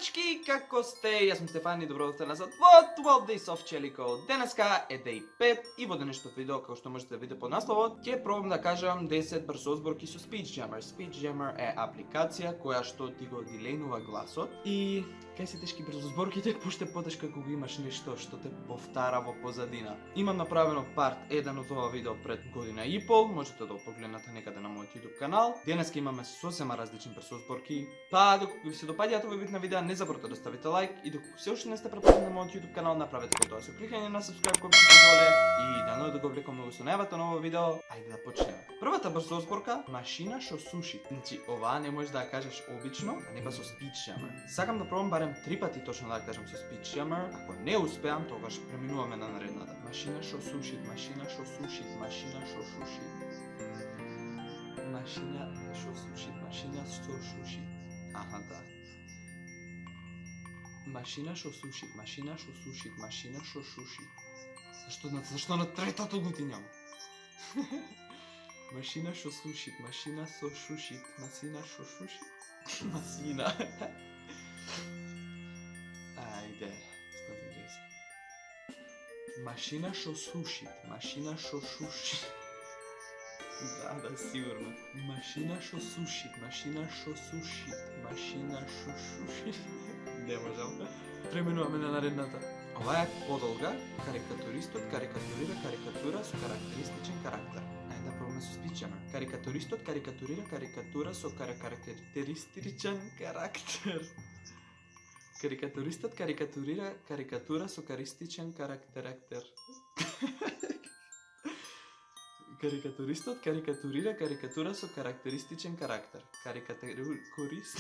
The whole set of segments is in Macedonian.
дечки, како сте? Јас сум Стефани, добро дојдовте назад во 12 Days of Челико. Денеска е Day 5 и во денешното видео, како што можете да видите под насловот, ќе пробам да кажам 10 брзозборки со SpeechJammer. SpeechJammer е апликација која што ти го дилејнува гласот и кај се тешки брзозборките, пошто потешко кога имаш нешто што те повтара во позадина. Имам направено парт 1 од ова видео пред година и пол, можете да го погледнете некаде на мојот YouTube канал. Денеска имаме сосема различни брзозборки. Па доколку ви се допаѓаат овој вид на видеа, не заборавте да ставите лайк и доколку се уште не сте претплатени на мојот YouTube канал, направете го тоа со кликање на subscribe кога ќе доле и да го влекам многу со најавата на ово видео. Ајде да почнеме. Првата брзозборка, машина што суши. Значи оваа не можеш да ја кажеш обично, а не па со SpeechJammer. Сакам да пробам барем 3 пати точно да ја кажам со SpeechJammer. Ако не успеам, тогаш преминуваме на наредната. Машина што суши, машина што суши, машина што суши. Машина што суши, машина што суши. Аха, да. Машина што суши, машина што суши, машина што суши. Зашто на третото го тинјам? Машина што суши, машина што суши, машина што суши. Масина. Ајде, сконцентрирај се. Машина што суши, машина што суши. Да, сигурно. Машина што суши, машина што суши, машина што суши. Не можам. Преминуваме на наредната. Ова е подолга. Карикатуристот карикатурира карикатура со карактеристичен карактер. Ајде да пробаме со SpeechJammer. Карикатуристот карикатурира карикатура со карактеристичен карактер. Карикатуристот карикатурира карикатура со карактеристичен карактер. Карикатуристот карикатурира карикатура со карактеристичен карактер. Карикатурист.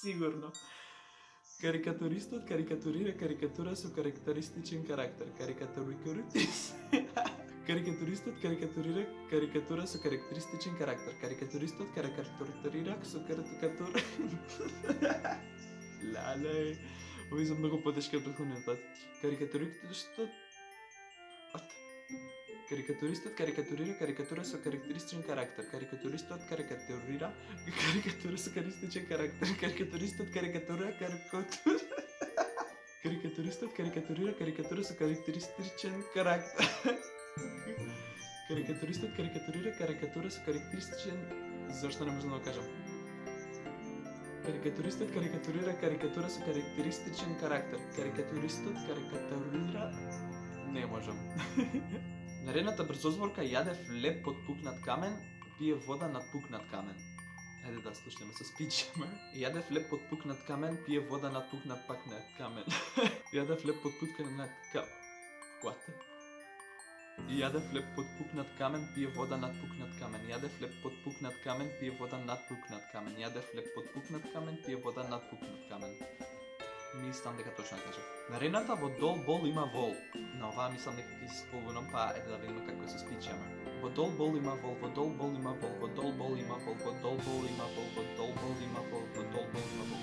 Сигурно. Карикатуристот карикатурира карикатура со карактеристичен карактер. Карикатуристот карикатурира карикатура со карактеристичен карактер. Карикатуристот карикатурира со карикатура. Лале. Ови се многу потешки од претходниот пат. Карикатуристот карикатурира карикатура со карактеристичен карактер. Карикатуристот карикатурира карикатура со карактеристичен карактер. Карикатуристот карикатурира Карикатуристот карикатурира карикатура со карактеристичен карактер. Карикатуристот карикатурира карикатура со карактеристичен... Зашто не можам да го кажам? Карикатуристот карикатурира карикатура со карактеристичен карактер. Карикатуристот карикатурира... Не можам. Наредната брзозборка, јаде хлеб под пукнат камен, пие вода над пукнат камен. Ајде да слушаме со SpeechJammer. Јаде хлеб под пукнат камен, пие вода над пукнат камен. Јаде хлеб под пукнат камен. What? Јаде хлеб под пукнат камен, пие вода над пукнат камен. Јаде хлеб под пукнат камен, пие вода над пукнат камен. Јаде хлеб под пукнат камен, пие вода над пукнат камен. Мислам дека точно кажав. Наредната во дол бол има вол. На оваа мислам дека ќе се спогунам, па еде да видиме како е со SpeechJammer. Во дол бол има вол, во дол бол има вол, во дол бол има вол, во дол бол има вол, во дол бол има вол, во дол бол има вол.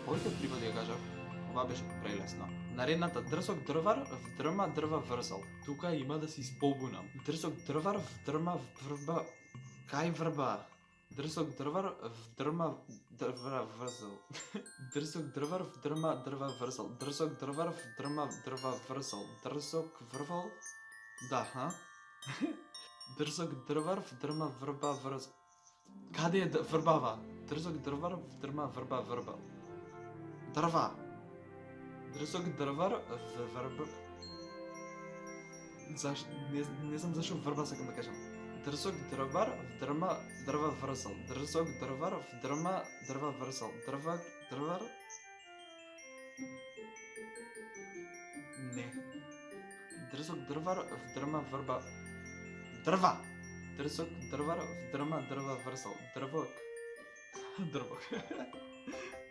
Колите три пати ја кажав? Ова беше прелесно. Наредната дрсок дрвар вдрма дрва врзал. Тука има да се испобунам. Дрсок дрвар вдрма врба. Кај врба? Дрсок дрвар вдрма дрва врзал. Дрсок дрвар вдрма дрва врзал. Дрсок дрвар вдрма дрва врзал. Дрсок врвал? Да, ха? Дрсок дрвар вдрма врба врзал. Каде е врбава? Дрсок дрвар вдрма врба врбал. Дрва. Дрсок дрвар врба. Не знам зашо врба сакам да кажам. Дрсок дрвар вдрма дрва врзал. Дрсок дрвар вдрма дрва врзал. Дрвар. Не. Дрсок дрвар вдрма врба. Дрва. Дрсок дрвар вдрма дрва врзал. Дрвок.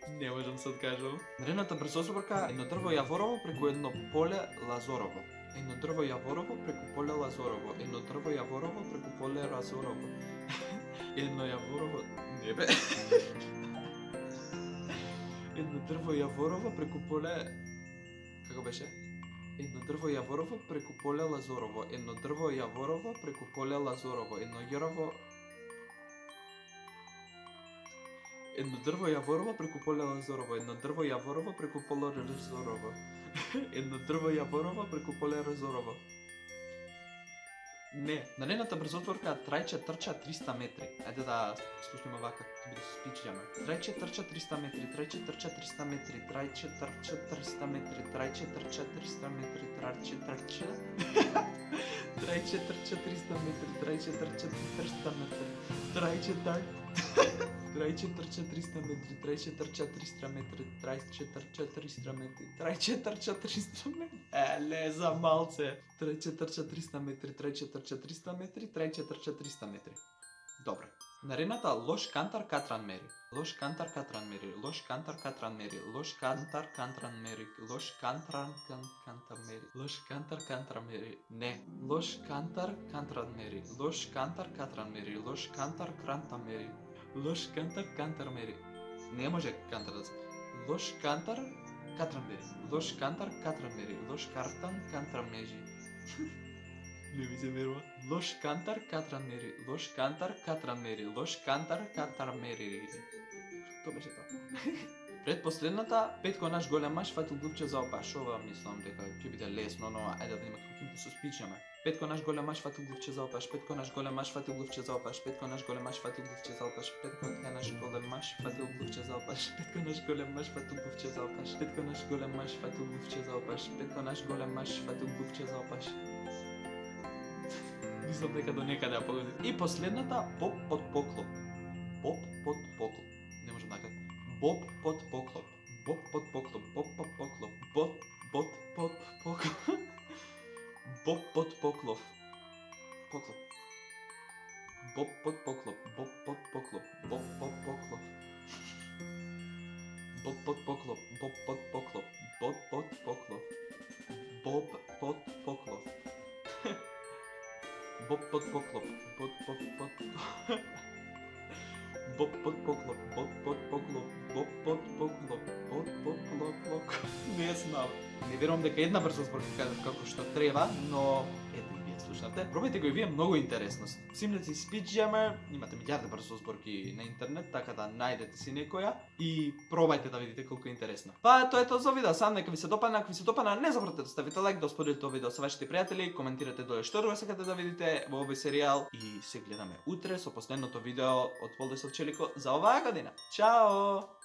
Не можам се откажам. Наредната брзозборка, едно дрво јаворово преку едно поле лазорово. Едно дрво јаворово преку поле лазорово. Едно дрво јаворово преку поле лазорово. Едно јаворово... Не бе. Едно дрво јаворово преку поле... Како беше? Едно дрво јаворово преку поле лазорово. Едно дрво јаворово преку поле лазорово. Едно јарово... Едно дрво јаворово преку поле Лазорово, едно дрво јаворово преку поле Лазорово. Едно дрво јаворово преку поле Лазорово. Не, наредната брзотворка трајче трча 300 метри. Ајде да слушнеме вака, ќе биде спичјаме. Трајче трча 300 метри, трајче трча 300 метри, трајче трча 300 метри, трајче трча 300 метри, трајче трча. Трајче трча 300 метри, трајче трча 300 метри, трајче Трајче трча 300 метри, трајче трча 300 метри, трајче трча 300 метри, трајче трча 300 метри. Не за малце. Трајче трча 300 метри, трајче трча 300 метри, трајче трча 300 метри. Добре. Наредната лош кантар катран мери. Лош кантар катран мери, лош кантар катран мери, лош кантар кантран мери, лош кантран кантар мери, лош кантар кантран мери. Не, лош кантар кантран мери, лош кантар катран мери, лош кантар кранта мери. Лош кантар кантар мери. Не може кантар да се. Лош кантар катран мери. Лош кантар катран мери. Лош картан кантран мери. Не ми се верува. Лош кантар катран мери. Лош кантар катран мери. Лош кантар катран мери. Тоа беше тоа. Предпоследната, Петко наш голем маж фатил глупче за опаш. Ова мислам дека ќе биде лесно, но ајде да видиме како ќе се спичаме. Петко наш голем маж фатил глупче за опаш. Петко наш голем маж фатил глупче за опаш. Петко наш голем маж фатил глупче за опаш. Петко наш голем маж фатил глупче за опаш. Петко наш голем маж фатил глупче за опаш. Петко наш голем маж фатил глупче за опаш. Петко наш голем маж фатил глупче за опаш. Мислам дека до некаде ја погоди. И последната, Боб под поклоп. Боб под поклоп. Не можам така. Боб под поклоп. Боб под поклоп. Боб под поклоп. Боб под поклоп. Боб под поклоп. Поклоп. Боб под поклоп. Боб под поклоп. Боб под поклоп. Боб под поклоп. Боб под поклоп. Боб под поклоп. Боб под поклоп. Боб под поклоп. Боб под поклоп. Боб под поклоп. Боб под поклоп. Боб под поклоп. Боб под поклоп. Не знам. Не верувам дека една брза зборка кажа како што треба, но ете вие слушнате. Пробајте го и вие, многу интересно. Симнете си спичјаме, имате милиарди брзо зборки на интернет, така да најдете си некоја и пробајте да видите колку е интересно. Па тоа е тоа за видео, сам нека ви се допадна, ако ви се допадна, не заборавате да ставите лайк, да споделите овој видео со вашите пријатели, коментирате доле што друго сакате да видите во овој серијал и се гледаме утре со последното видео од Полдесов Челико за оваа година. Чао!